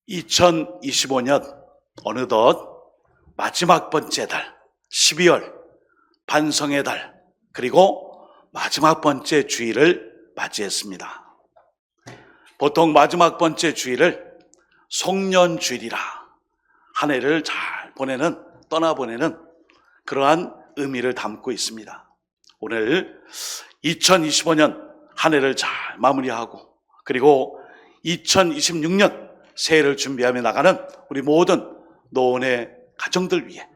2025년 어느덧 마지막 번째 달 12월 반성의 달, 그리고 마지막 번째 주일을 맞이했습니다. 보통 마지막 번째 주일을 송년주일이라 한 해를 잘 떠나보내는 그러한 의미를 담고 있습니다. 오늘 2025년 한 해를 잘 마무리하고, 그리고 2026년 새해를 준비하며 나가는 우리 모든 노원의 가정들 위해,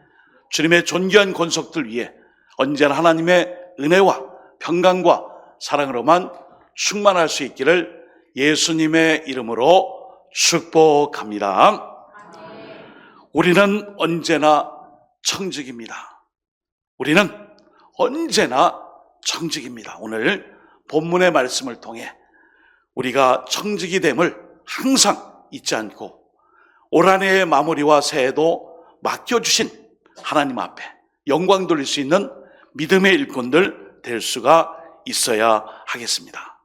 주님의 존귀한 권속들 위해 언제나 하나님의 은혜와 평강과 사랑으로만 충만할 수 있기를 예수님의 이름으로 축복합니다. 우리는 언제나 청직입니다. 우리는 언제나 청직입니다. 오늘 본문의 말씀을 통해 우리가 청직이 됨을 항상 잊지 않고 올 한 해의 마무리와 새해도 맡겨주신 하나님 앞에 영광 돌릴 수 있는 믿음의 일꾼들 될 수가 있어야 하겠습니다.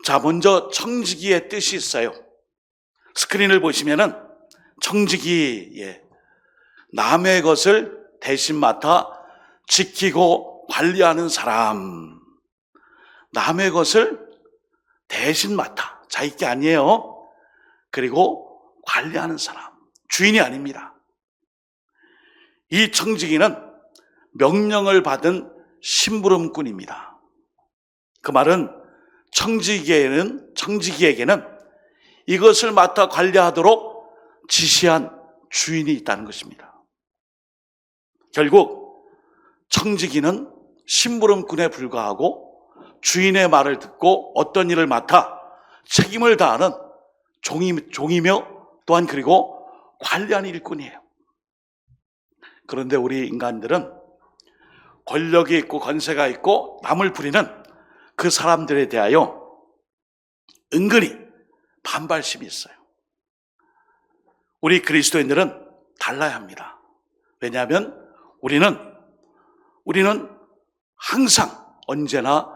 자, 먼저 청지기의 뜻이 있어요. 스크린을 보시면은 청지기, 남의 것을 대신 맡아 지키고 관리하는 사람. 남의 것을 대신 맡아, 자기 게 아니에요. 그리고 관리하는 사람, 주인이 아닙니다. 이 청지기는 명령을 받은 심부름꾼입니다. 그 말은 청지기에게는 이것을 맡아 관리하도록 지시한 주인이 있다는 것입니다. 결국 청지기는 심부름꾼에 불과하고 주인의 말을 듣고 어떤 일을 맡아 책임을 다하는 종이며 또한 그리고 관리하는 일꾼이에요. 그런데 우리 인간들은 권력이 있고 권세가 있고 남을 부리는 그 사람들에 대하여 은근히 반발심이 있어요. 우리 그리스도인들은 달라야 합니다. 왜냐하면 우리는 항상 언제나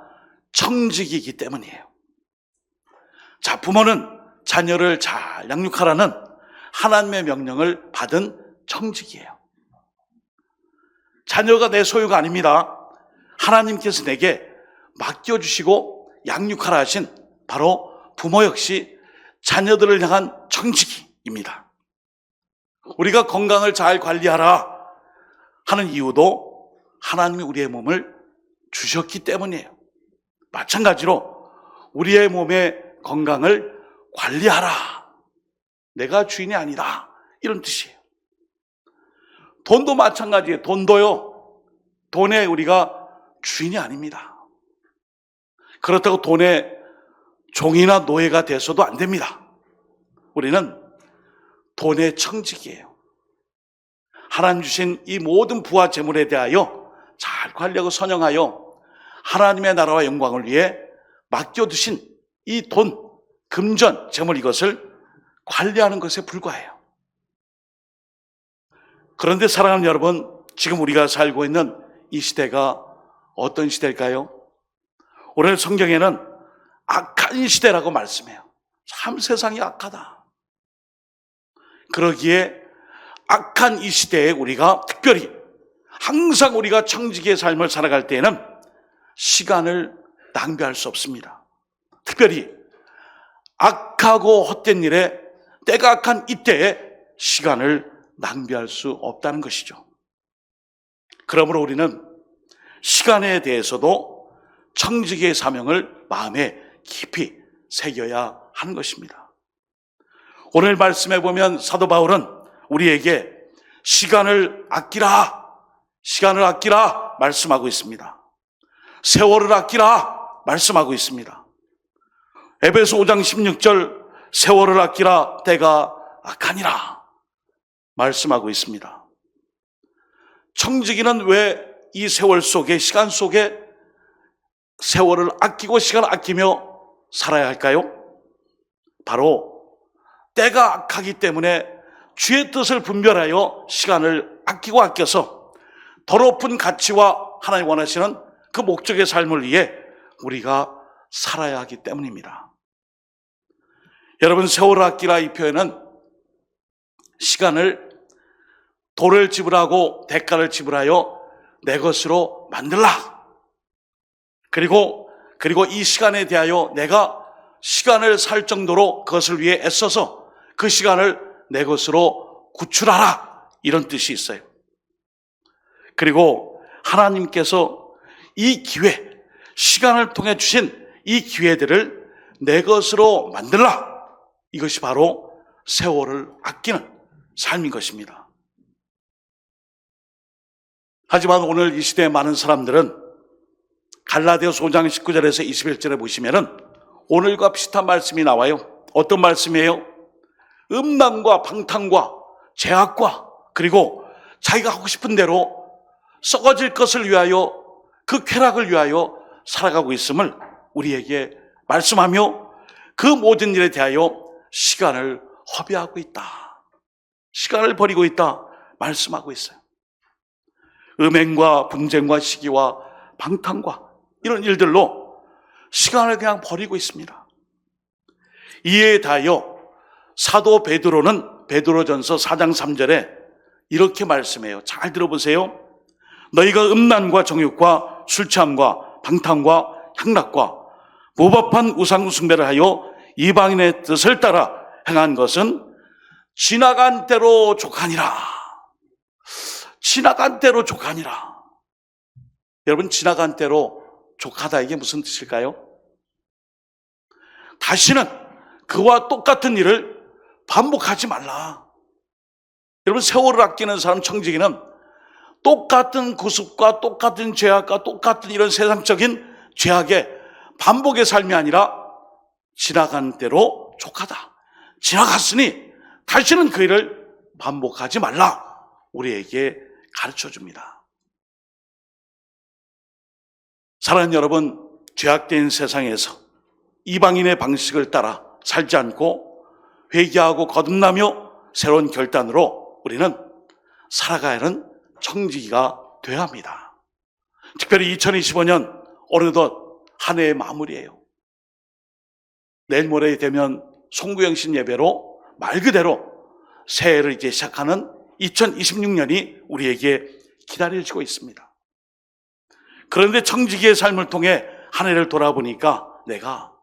청직이기 때문이에요. 자, 부모는 자녀를 잘 양육하라는 하나님의 명령을 받은 청직이에요. 자녀가 내 소유가 아닙니다. 하나님께서 내게 맡겨주시고 양육하라 하신 바로 부모 역시 자녀들을 향한 청지기입니다. 우리가 건강을 잘 관리하라 하는 이유도 하나님이 우리의 몸을 주셨기 때문이에요. 마찬가지로 우리의 몸의 건강을 관리하라. 내가 주인이 아니다. 이런 뜻이에요. 돈도 마찬가지예요. 돈에 우리가 주인이 아닙니다. 그렇다고 돈의 종이나 노예가 돼서도 안 됩니다. 우리는 돈의 청직이에요. 하나님 주신 이 모든 부와 재물에 대하여 잘 관리하고 선영하여 하나님의 나라와 영광을 위해 맡겨두신 이 돈, 금전, 재물, 이것을 관리하는 것에 불과해요. 그런데 사랑하는 여러분, 지금 우리가 살고 있는 이 시대가 어떤 시대일까요? 오늘 성경에는 악한 시대라고 말씀해요. 참 세상이 악하다. 그러기에 악한 이 시대에 우리가 특별히 항상 우리가 청지기의 삶을 살아갈 때에는 시간을 낭비할 수 없습니다. 특별히 악하고 헛된 일에 때가 악한 이때에 시간을 낭비할 수 없다는 것이죠. 그러므로 우리는 시간에 대해서도 청지기의 사명을 마음에 깊이 새겨야 하는 것입니다. 오늘 말씀해 보면 사도 바울은 우리에게 시간을 아끼라 말씀하고 있습니다. 세월을 아끼라 말씀하고 있습니다. 에베소 5장 16절 세월을 아끼라 때가 악하니라 말씀하고 있습니다. 청지기는 왜 이 세월 속에, 시간 속에 세월을 아끼고 시간을 아끼며 살아야 할까요? 바로 때가 악하기 때문에 주의 뜻을 분별하여 시간을 아끼고 아껴서 더 높은 가치와 하나님 원하시는 그 목적의 삶을 위해 우리가 살아야 하기 때문입니다. 여러분, 세월을 아끼라 이 표현은 시간을 도를 지불하고 대가를 지불하여 내 것으로 만들라. 그리고 이 시간에 대하여 내가 시간을 살 정도로 그것을 위해 애써서 그 시간을 내 것으로 구출하라. 이런 뜻이 있어요. 그리고 하나님께서 이 기회, 시간을 통해 주신 이 기회들을 내 것으로 만들라. 이것이 바로 세월을 아끼는 삶인 것입니다. 하지만 오늘 이 시대의 많은 사람들은 갈라디아서 5장 19절에서 21절에 보시면은 오늘과 비슷한 말씀이 나와요. 어떤 말씀이에요? 음란과 방탕과 죄악과 그리고 자기가 하고 싶은 대로 썩어질 것을 위하여 그 쾌락을 위하여 살아가고 있음을 우리에게 말씀하며 그 모든 일에 대하여 시간을 허비하고 있다. 시간을 버리고 있다. 말씀하고 있어요. 음행과 분쟁과 시기와 방탕과 이런 일들로 시간을 그냥 버리고 있습니다. 이에 대하여 사도 베드로는 베드로전서 4장 3절에 이렇게 말씀해요. 잘 들어보세요. 너희가 음란과 정욕과 술취함과 방탕과 향락과 무법한 우상 숭배를 하여 이방인의 뜻을 따라 행한 것은 지나간 때로 족하니라. 지나간 때로 족하니라. 여러분, 지나간 때로 족하다, 이게 무슨 뜻일까요? 다시는 그와 똑같은 일을 반복하지 말라. 여러분, 세월을 아끼는 사람, 청지기는 똑같은 구습과 똑같은 죄악과 똑같은 이런 세상적인 죄악의 반복의 삶이 아니라 지나간 대로 족하다. 지나갔으니 다시는 그 일을 반복하지 말라. 우리에게 가르쳐 줍니다. 사랑하는 여러분, 죄악된 세상에서 이방인의 방식을 따라 살지 않고 회개하고 거듭나며 새로운 결단으로 우리는 살아가야 하는 청지기가 되어야 합니다. 특별히 2025년 어느덧 한 해의 마무리예요. 내일 모레 되면 송구영신 예배로 말 그대로 새해를 이제 시작하는 2026년이 우리에게 기다려지고 있습니다. 그런데 청지기의 삶을 통해 한 해를 돌아보니까 내가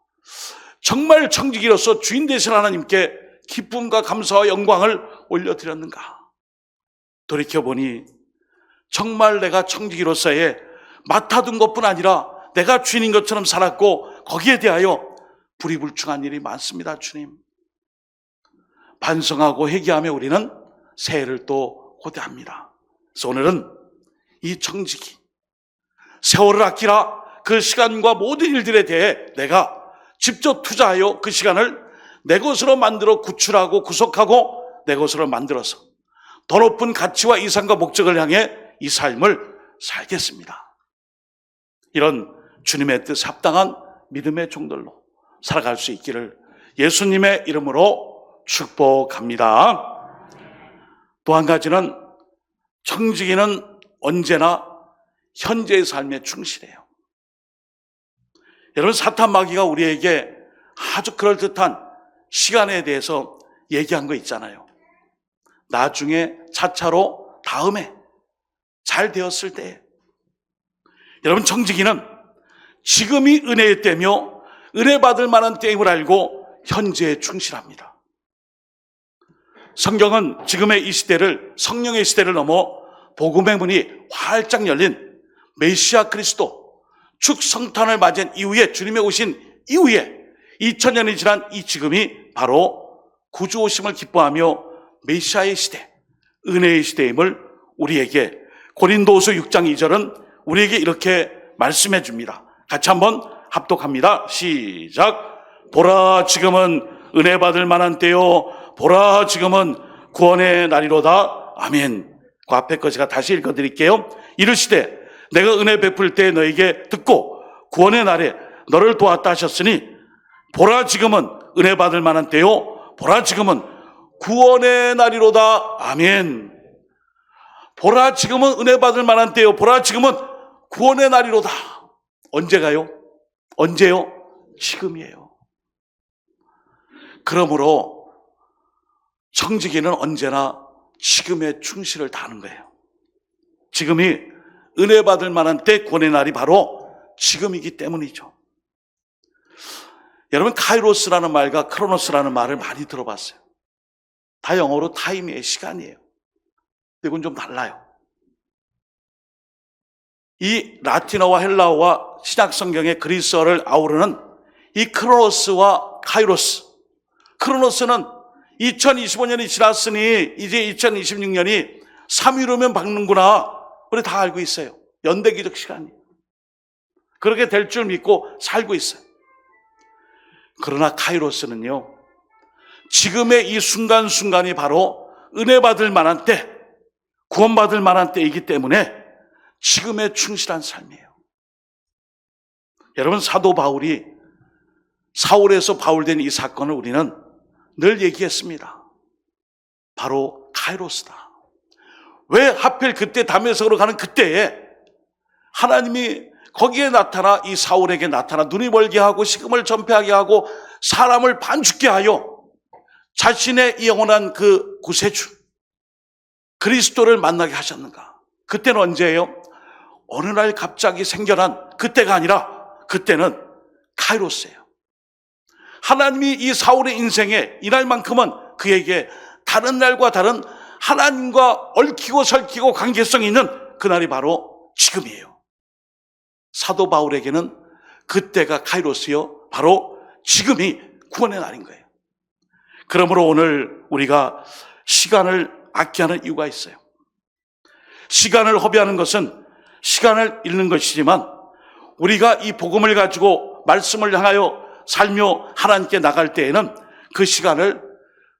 정말 청지기로서 주인 되신 하나님께 기쁨과 감사와 영광을 올려드렸는가? 돌이켜보니 정말 내가 청지기로서의 맡아둔 것뿐 아니라 내가 주인인 것처럼 살았고 거기에 대하여 불이불충한 일이 많습니다. 주님, 반성하고 회개하며 우리는 새해를 또 고대합니다. 그래서 오늘은 이 청지기, 세월을 아끼라, 그 시간과 모든 일들에 대해 내가 직접 투자하여 그 시간을 내 것으로 만들어 구출하고 구속하고 내 것으로 만들어서 더 높은 가치와 이상과 목적을 향해 이 삶을 살겠습니다. 이런 주님의 뜻 합당한 믿음의 종들로 살아갈 수 있기를 예수님의 이름으로 축복합니다. 또 한 가지는 청지기는 언제나 현재의 삶에 충실해요. 여러분, 사탄 마귀가 우리에게 아주 그럴듯한 시간에 대해서 얘기한 거 있잖아요. 나중에 차차로 다음에 잘 되었을 때. 여러분, 청지기는 지금이 은혜의 때며 은혜 받을 만한 때임을 알고 현재에 충실합니다. 성경은 지금의 이 시대를, 성령의 시대를 넘어 복음의 문이 활짝 열린 메시아 그리스도 축성탄을 맞은 이후에, 주님의 오신 이후에 2000년이 지난 이 지금이 바로 구주 오심을 기뻐하며 메시아의 시대, 은혜의 시대임을 우리에게 고린도후서 6장 2절은 우리에게 이렇게 말씀해 줍니다. 같이 한번 합독합니다. 시작. 보라, 지금은 은혜 받을 만한 때요, 보라, 지금은 구원의 날이로다. 아멘. 그 앞에 거 제가 다시 읽어드릴게요. 이르시되 내가 은혜 베풀 때 너에게 듣고 구원의 날에 너를 도왔다 하셨으니 보라, 지금은 은혜 받을 만한 때요, 보라, 지금은 구원의 날이로다. 아멘. 보라, 지금은 은혜 받을 만한 때요, 보라, 지금은 구원의 날이로다. 언제가요? 언제요? 지금이에요. 그러므로 청지기는 언제나 지금의 충실을 다하는 거예요. 지금이 은혜 받을 만한 때, 구원의 날이 바로 지금이기 때문이죠. 여러분, 카이로스라는 말과 크로노스라는 말을 많이 들어봤어요. 다 영어로 타임이에요. 시간이에요. 이건 좀 달라요. 이 라틴어와 헬라어와 신약 성경의 그리스어를 아우르는 이 크로노스와 카이로스. 크로노스는 2025년이 지났으니 이제 2026년이 3일후면 박는구나. 우리 다 알고 있어요. 연대기적 시간이에요. 그렇게 될 줄 믿고 살고 있어요. 그러나 카이로스는요, 지금의 이 순간순간이 바로 은혜 받을 만한 때, 구원받을 만한 때이기 때문에 지금의 충실한 삶이에요. 여러분, 사도 바울이 사울에서 바울된 이 사건을 우리는 늘 얘기했습니다. 바로 카이로스다. 왜 하필 그때 다메섹으로 가는 그때에 하나님이 거기에 나타나 이 사울에게 나타나 눈이 멀게 하고 식음을 전폐하게 하고 사람을 반죽게 하여 자신의 이 영원한 그 구세주 그리스도를 만나게 하셨는가? 그때는 언제예요? 어느 날 갑자기 생겨난 그때가 아니라 그때는 카이로스예요. 하나님이 이 사울의 인생에 이날만큼은 그에게 다른 날과 다른 하나님과 얽히고 설키고 관계성이 있는 그날이 바로 지금이에요. 사도 바울에게는 그때가 카이로스요, 바로 지금이 구원의 날인 거예요. 그러므로 오늘 우리가 시간을 아껴하는 이유가 있어요. 시간을 허비하는 것은 시간을 잃는 것이지만 우리가 이 복음을 가지고 말씀을 향하여 살며 하나님께 나갈 때에는 그 시간을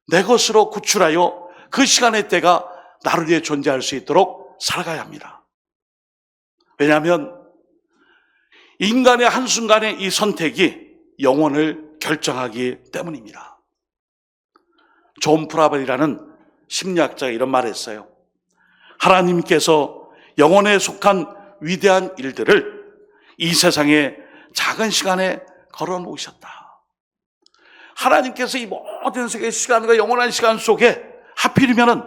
내 것으로 구출하여 그 시간의 때가 나를 위해 존재할 수 있도록 살아가야 합니다. 왜냐하면 인간의 한순간의 이 선택이 영혼을 결정하기 때문입니다. 존 프라벨이라는 심리학자가 이런 말을 했어요. 하나님께서 영혼에 속한 위대한 일들을 이 세상의 작은 시간에 걸어 놓으셨다. 하나님께서 이 모든 세계의 시간과 영원한 시간 속에 하필이면은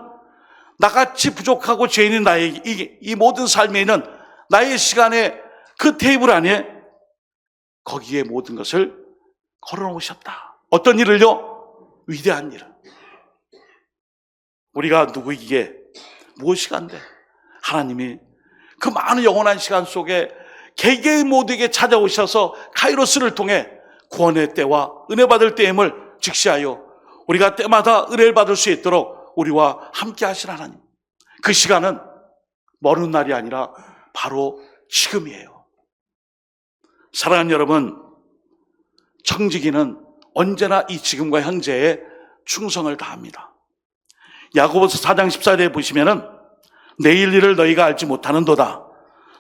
나같이 부족하고 죄인인 나에게 이 모든 삶에 있는 나의 시간에 그 테이블 안에 거기에 모든 것을 걸어 놓으셨다. 어떤 일을요? 위대한 일을. 우리가 누구이기에 무엇이 간데 하나님이 그 많은 영원한 시간 속에 개개인 모두에게 찾아오셔서 카이로스를 통해 구원의 때와 은혜 받을 때임을 직시하여 우리가 때마다 은혜를 받을 수 있도록 우리와 함께 하신 하나님. 그 시간은 먼 날이 아니라 바로 지금이에요. 사랑하는 여러분, 청지기는 언제나 이 지금과 현재에 충성을 다합니다. 야고보서 4장 14절에 보시면은 내일 일을 너희가 알지 못하는도다.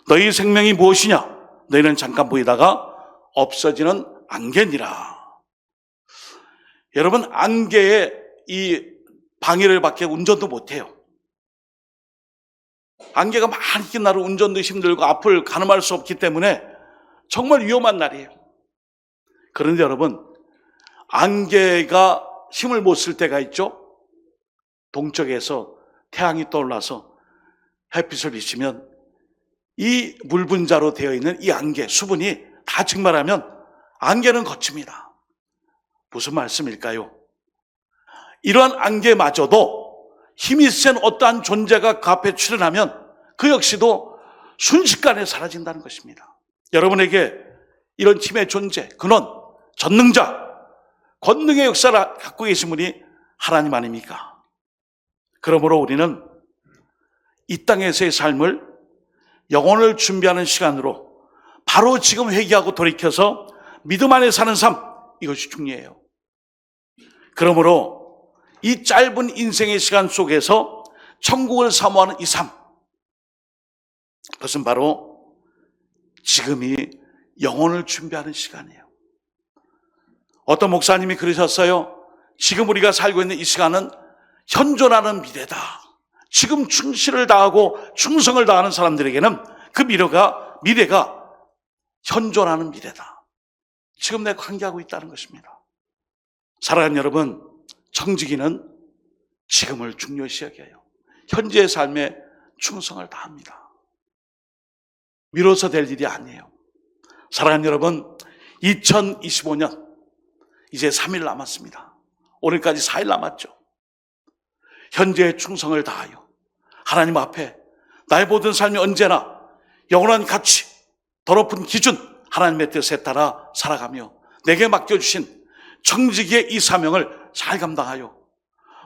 너희 생명이 무엇이냐? 너희는 잠깐 보이다가 없어지는 안개니라. 여러분, 안개에 이 방해를 받게 운전도 못해요. 안개가 많이 낀 날은 운전도 힘들고 앞을 가늠할 수 없기 때문에 정말 위험한 날이에요. 그런데 여러분, 안개가 힘을 못 쓸 때가 있죠. 동쪽에서 태양이 떠올라서 햇빛을 비치면 이 물분자로 되어 있는 이 안개, 수분이 다 증발하면 안개는 거칩니다. 무슨 말씀일까요? 이러한 안개마저도 힘이 센 어떠한 존재가 그 앞에 출현하면 그 역시도 순식간에 사라진다는 것입니다. 여러분에게 이런 힘의 존재, 근원, 전능자, 권능의 역사를 갖고 계신 분이 하나님 아닙니까? 그러므로 우리는 이 땅에서의 삶을 영혼을 준비하는 시간으로 바로 지금 회개하고 돌이켜서 믿음 안에 사는 삶, 이것이 중요해요. 그러므로 이 짧은 인생의 시간 속에서 천국을 사모하는 이 삶, 그것은 바로 지금이 영혼을 준비하는 시간이에요. 어떤 목사님이 그러셨어요. 지금 우리가 살고 있는 이 시간은 현존하는 미래다. 지금 충실을 다하고 충성을 다하는 사람들에게는 그 미래가 현존하는 미래다. 지금 내가 관계하고 있다는 것입니다. 사랑하는 여러분, 청지기는 지금을 중요시 여겨요. 현재의 삶에 충성을 다합니다. 미뤄서 될 일이 아니에요. 사랑하는 여러분, 2025년 이제 3일 남았습니다. 오늘까지 4일 남았죠. 현재의 충성을 다하여 하나님 앞에 나의 모든 삶이 언제나 영원한 가치, 더 높은 기준, 하나님의 뜻에 따라 살아가며 내게 맡겨주신 청지기의 이 사명을 잘 감당하여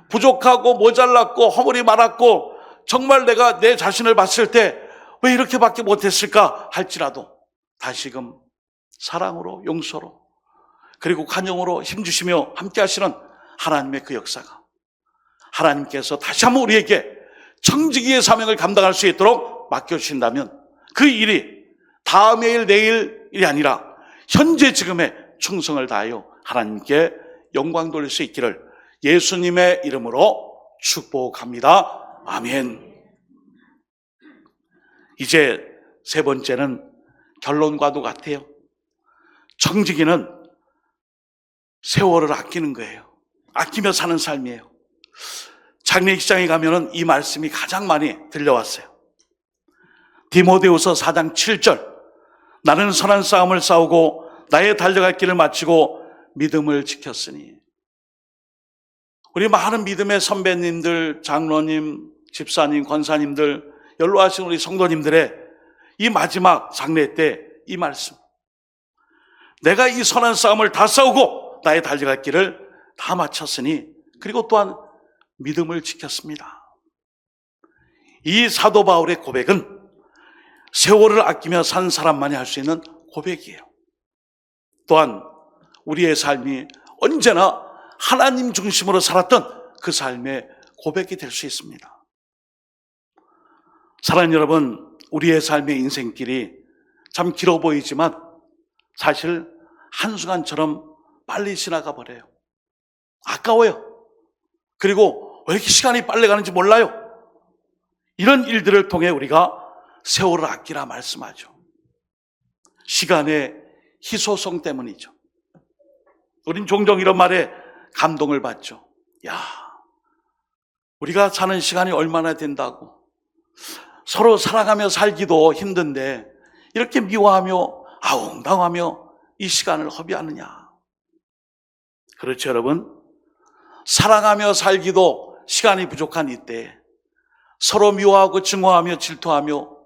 부족하고 모자랐고 허물이 많았고 정말 내가 내 자신을 봤을 때 왜 이렇게밖에 못했을까 할지라도 다시금 사랑으로, 용서로, 그리고 관용으로 힘주시며 함께 하시는 하나님의 그 역사가, 하나님께서 다시 한번 우리에게 청지기의 사명을 감당할 수 있도록 맡겨주신다면 그 일이 다음의 일, 내일 일이 아니라 현재 지금의 충성을 다하여 하나님께 영광 돌릴 수 있기를 예수님의 이름으로 축복합니다. 아멘. 이제 세 번째는 결론과도 같아요. 청지기는 세월을 아끼는 거예요. 아끼며 사는 삶이에요. 장례식장에 가면은 이 말씀이 가장 많이 들려왔어요. 디모데후서 4장 7절, 나는 선한 싸움을 싸우고 나의 달려갈 길을 마치고 믿음을 지켰으니. 우리 많은 믿음의 선배님들, 장로님, 집사님, 권사님들, 연로하신 우리 성도님들의 이 마지막 장례 때 이 말씀, 내가 이 선한 싸움을 다 싸우고 나의 달려갈 길을 다 마쳤으니, 그리고 또한 믿음을 지켰습니다. 이 사도 바울의 고백은 세월을 아끼며 산 사람만이 할 수 있는 고백이에요. 또한 우리의 삶이 언제나 하나님 중심으로 살았던 그 삶의 고백이 될 수 있습니다. 사랑하는 여러분, 우리의 삶의 인생길이 참 길어 보이지만 사실 한순간처럼 빨리 지나가 버려요. 아까워요. 그리고 왜 이렇게 시간이 빨리 가는지 몰라요. 이런 일들을 통해 우리가 세월을 아끼라 말씀하죠. 시간의 희소성 때문이죠. 우린 종종 이런 말에 감동을 받죠. 야, 우리가 사는 시간이 얼마나 된다고. 서로 살아가며 살기도 힘든데 이렇게 미워하며 아웅다웅하며 이 시간을 허비하느냐. 그렇죠, 여러분? 사랑하며 살기도 시간이 부족한 이때 서로 미워하고 증오하며 질투하며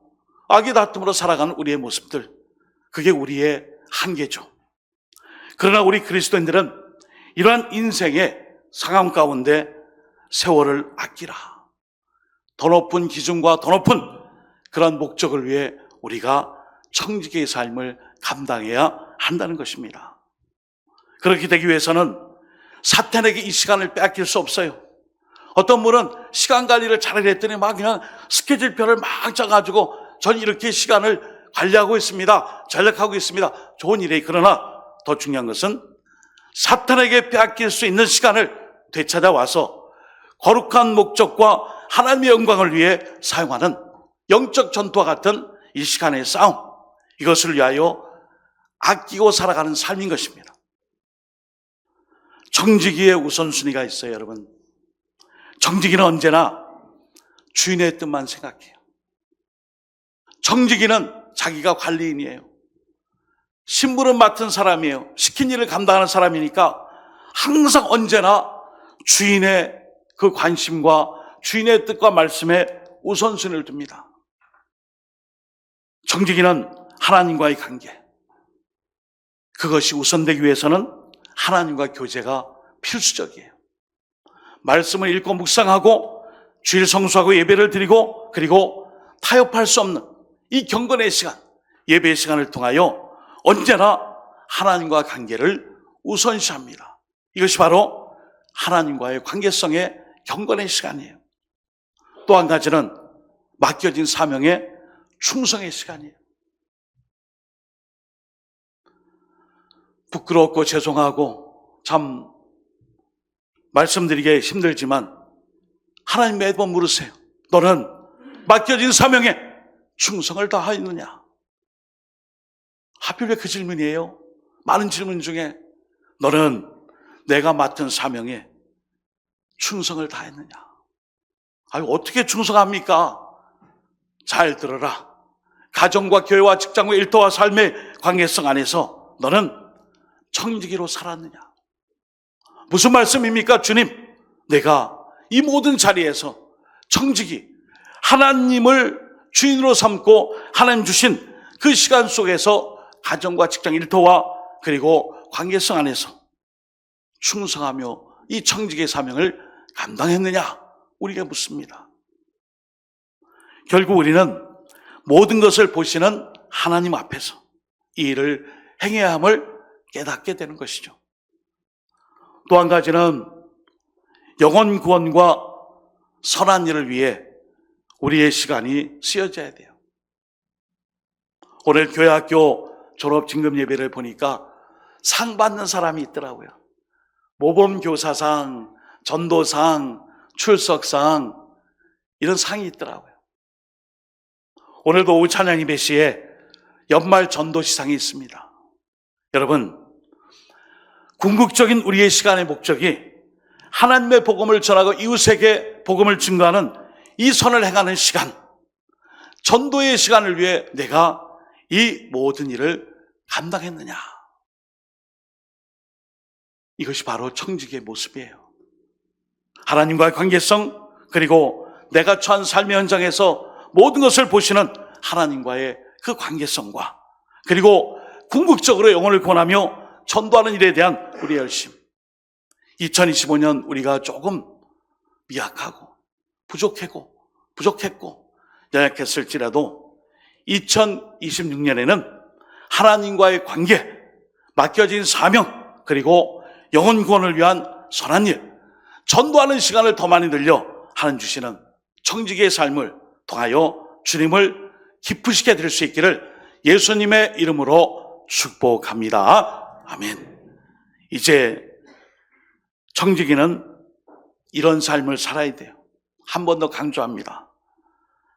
악의 다툼으로 살아가는 우리의 모습들, 그게 우리의 한계죠. 그러나 우리 그리스도인들은 이러한 인생의 상황 가운데 세월을 아끼라, 더 높은 기준과 더 높은 그런 목적을 위해 우리가 청지기의 삶을 감당해야 한다는 것입니다. 그렇게 되기 위해서는 사탄에게 이 시간을 빼앗길 수 없어요. 어떤 분은 시간 관리를 잘 했더니 막 그냥 스케줄표를 막 짜가지고 전 이렇게 시간을 관리하고 있습니다, 전략하고 있습니다. 좋은 일이에요. 그러나 더 중요한 것은 사탄에게 빼앗길 수 있는 시간을 되찾아와서 거룩한 목적과 하나님의 영광을 위해 사용하는 영적 전투와 같은 이 시간의 싸움, 이것을 위하여 아끼고 살아가는 삶인 것입니다. 청지기의 우선순위가 있어요, 여러분. 청지기는 언제나 주인의 뜻만 생각해요. 청지기는 자기가 관리인이에요. 신분을 맡은 사람이에요. 시킨 일을 감당하는 사람이니까 항상 언제나 주인의 그 관심과 주인의 뜻과 말씀에 우선순위를 둡니다. 청지기는 하나님과의 관계, 그것이 우선되기 위해서는 하나님과 교제가 필수적이에요. 말씀을 읽고 묵상하고 주일 성수하고 예배를 드리고 그리고 타협할 수 없는 이 경건의 시간, 예배의 시간을 통하여 언제나 하나님과 관계를 우선시합니다. 이것이 바로 하나님과의 관계성의 경건의 시간이에요. 또 한 가지는 맡겨진 사명의 충성의 시간이에요. 부끄럽고 죄송하고 참 말씀드리기 힘들지만 하나님 매번 물으세요. 너는 맡겨진 사명에 충성을 다하였느냐? 하필 왜 그 질문이에요? 많은 질문 중에 너는 내가 맡은 사명에 충성을 다했느냐? 아유, 어떻게 충성합니까? 잘 들어라. 가정과 교회와 직장과 일터와 삶의 관계성 안에서 너는 청지기로 살았느냐? 무슨 말씀입니까? 주님, 내가 이 모든 자리에서 청지기, 하나님을 주인으로 삼고 하나님 주신 그 시간 속에서 가정과 직장 일터와 그리고 관계성 안에서 충성하며 이 청지기의 사명을 감당했느냐? 우리가 묻습니다. 결국 우리는 모든 것을 보시는 하나님 앞에서 이 일을 행해야 함을 깨닫게 되는 것이죠. 또 한 가지는 영혼 구원과 선한 일을 위해 우리의 시간이 쓰여져야 돼요. 오늘 교회학교 졸업 진급 예배를 보니까 상 받는 사람이 있더라고요. 모범교사상, 전도상, 출석상 이런 상이 있더라고요. 오늘도 오후 찬양 예배 시에 연말 전도시상이 있습니다. 여러분, 궁극적인 우리의 시간의 목적이 하나님의 복음을 전하고 이웃에게 복음을 증거하는 이 선을 행하는 시간, 전도의 시간을 위해 내가 이 모든 일을 감당했느냐? 이것이 바로 청지기의 모습이에요. 하나님과의 관계성, 그리고 내가 처한 삶의 현장에서 모든 것을 보시는 하나님과의 그 관계성과 그리고 궁극적으로 영혼을 구원하며 전도하는 일에 대한 우리의 열심. 2025년 우리가 조금 미약하고 부족했고 연약했을지라도 2026년에는 하나님과의 관계, 맡겨진 사명, 그리고 영혼 구원을 위한 선한 일, 전도하는 시간을 더 많이 늘려 하나님 주시는 청지기의 삶을 통하여 주님을 기쁘시게 될 수 있기를 예수님의 이름으로 축복합니다. 아멘. 이제 청지기는 이런 삶을 살아야 돼요. 한 번 더 강조합니다.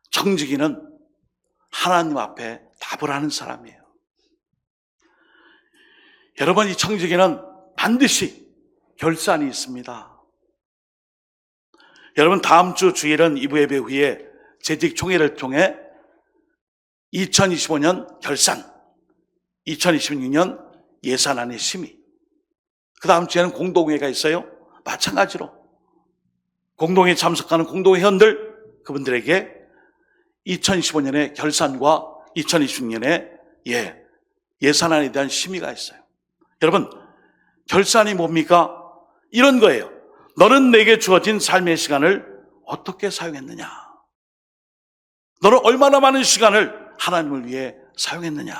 청지기는 하나님 앞에 답을 하는 사람이에요. 여러분, 이 청지기는 반드시 결산이 있습니다. 여러분, 다음 주 주일은 2부 예배 후에 재직 총회를 통해 2025년 결산, 2026년 예산안의 심의, 그 다음 주에는 공동회가 있어요. 마찬가지로 공동회에 참석하는 공동회원들, 그분들에게 2025년의 결산과 2026년의 예산안에 대한 심의가 있어요. 여러분, 결산이 뭡니까? 이런 거예요. 너는 내게 주어진 삶의 시간을 어떻게 사용했느냐? 너는 얼마나 많은 시간을 하나님을 위해 사용했느냐?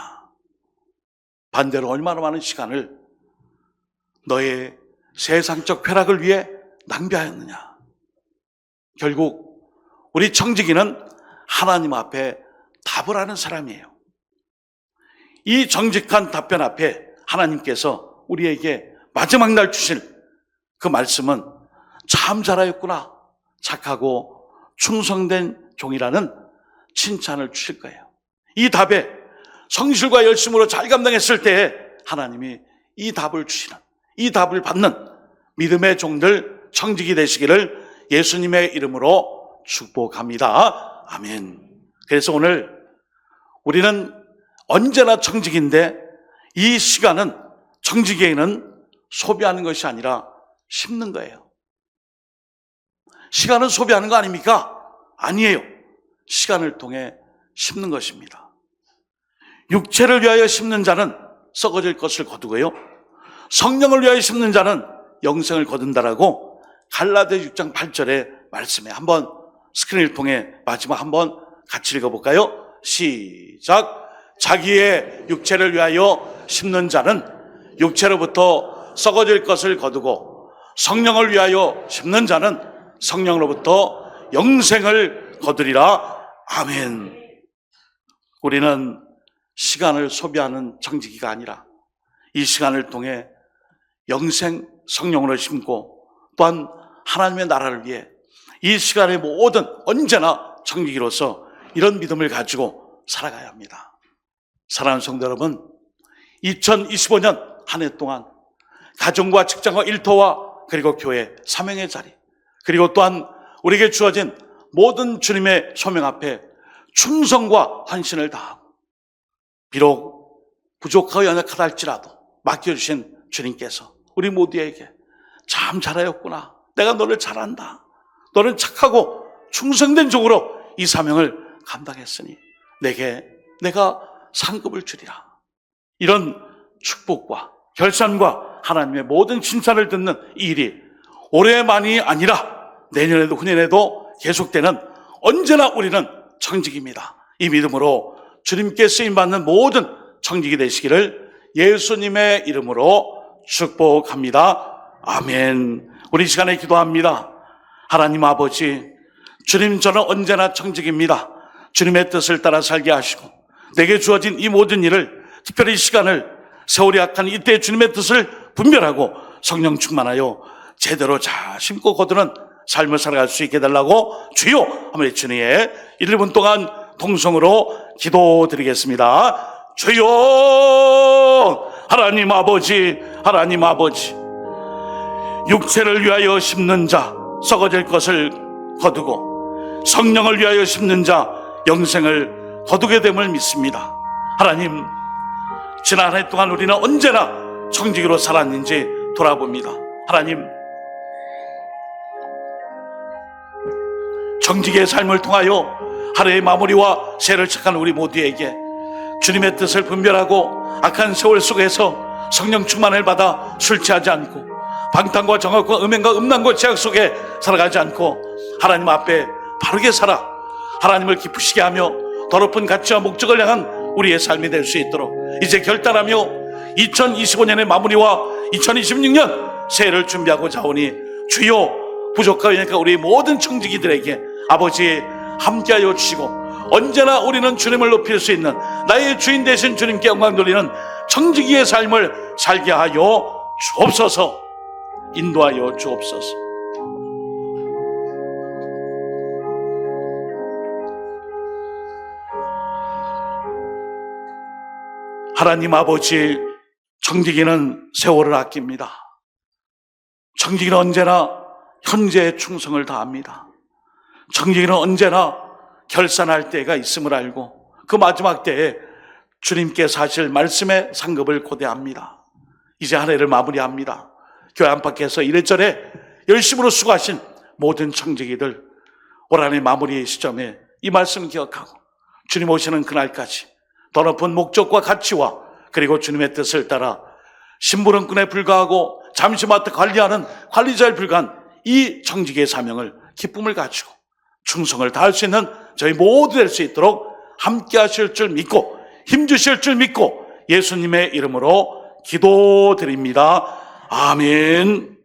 반대로 얼마나 많은 시간을 너의 세상적 쾌락을 위해 낭비하였느냐? 결국 우리 청지기는 하나님 앞에 답을 하는 사람이에요. 이 정직한 답변 앞에 하나님께서 우리에게 마지막 날 주실 그 말씀은 참 잘하였구나, 착하고 충성된 종이라는 칭찬을 주실 거예요. 이 답에 성실과 열심으로 잘 감당했을 때에 하나님이 이 답을 주시는, 이 답을 받는 믿음의 종들 청지기 되시기를 예수님의 이름으로 축복합니다. 아멘. 그래서 오늘 우리는 언제나 청지기인데 이 시간은 청지기에는 소비하는 것이 아니라 심는 거예요. 시간은 소비하는 거 아닙니까? 아니에요. 시간을 통해 심는 것입니다. 육체를 위하여 심는 자는 썩어질 것을 거두고요, 성령을 위하여 심는 자는 영생을 거둔다라고 갈라디아 6장 8절의 말씀에 한번 스크린을 통해 마지막 한번 같이 읽어볼까요? 시작. 자기의 육체를 위하여 심는 자는 육체로부터 썩어질 것을 거두고 성령을 위하여 심는 자는 성령으로부터 영생을 거두리라. 아멘. 우리는 시간을 소비하는 청지기가 아니라 이 시간을 통해 영생 성령으로 심고 또한 하나님의 나라를 위해 이 시간의 모든 언제나 청지기로서 이런 믿음을 가지고 살아가야 합니다. 사랑하는 성도 여러분, 2025년 한 해 동안 가정과 직장과 일터와 그리고 교회 사명의 자리, 그리고 또한 우리에게 주어진 모든 주님의 소명 앞에 충성과 헌신을 다하고, 비록 부족하고 연약하다 할지라도 맡겨주신 주님께서 우리 모두에게 참 잘하였구나, 내가 너를 잘한다, 너는 착하고 충성된 종으로 이 사명을 감당했으니 내가 상급을 주리라, 이런 축복과 결산과 하나님의 모든 칭찬을 듣는 이 일이 올해만이 아니라 내년에도 후년에도 계속되는, 언제나 우리는 청직입니다. 이 믿음으로 주님께 쓰임받는 모든 청직이 되시기를 예수님의 이름으로 축복합니다. 아멘. 우리 시간에 기도합니다. 하나님 아버지, 주님, 저는 언제나 청직입니다. 주님의 뜻을 따라 살게 하시고 내게 주어진 이 모든 일을, 특별히 시간을, 세월이 약한 이때 주님의 뜻을 분별하고 성령 충만하여 제대로 잘 심고 거두는 삶을 살아갈 수 있게 해달라고 주여 한번 주님의 1분 동안 동성으로 기도드리겠습니다. 주여, 하나님 아버지, 하나님 아버지, 육체를 위하여 심는 자 썩어질 것을 거두고 성령을 위하여 심는 자 영생을 거두게 됨을 믿습니다. 하나님, 지난 한 해 동안 우리는 언제나 청지기로 살았는지 돌아봅니다. 하나님, 청지기의 삶을 통하여 하루의 마무리와 새해를 착한 우리 모두에게 주님의 뜻을 분별하고 악한 세월 속에서 성령 충만을 받아 술 취하지 않고 방탕과 정욕과 음행과 음란과 죄악 속에 살아가지 않고 하나님 앞에 바르게 살아 하나님을 기쁘시게 하며 더 높은 가치와 목적을 향한 우리의 삶이 될 수 있도록 이제 결단하며 2025년의 마무리와 2026년 새해를 준비하고자 하오니 주여, 부족하고 연약한 우리 모든 청지기들에게 아버지 함께하여 주시고 언제나 우리는 주님을 높일 수 있는 나의 주인 되신 주님께 영광 돌리는 청지기의 삶을 살게 하여 주옵소서. 인도하여 주옵소서. 하나님 아버지, 청지기는 세월을 아낍니다. 청지기는 언제나 현재의 충성을 다합니다. 청지기는 언제나 결산할 때가 있음을 알고 그 마지막 때에 주님께서 하실 말씀의 상급을 고대합니다. 이제 한 해를 마무리합니다. 교회 안팎에서 이래저래 열심으로 수고하신 모든 청지기들, 올 한해 마무리 시점에 이 말씀을 기억하고 주님 오시는 그날까지 더 높은 목적과 가치와 그리고 주님의 뜻을 따라 심부름꾼에 불과하고 잠시 맡아 관리하는 관리자에 불과한 이 청지기의 사명을 기쁨을 가지고 충성을 다할 수 있는 저희 모두 될 수 있도록 함께 하실 줄 믿고 힘주실 줄 믿고 예수님의 이름으로 기도드립니다. 아멘.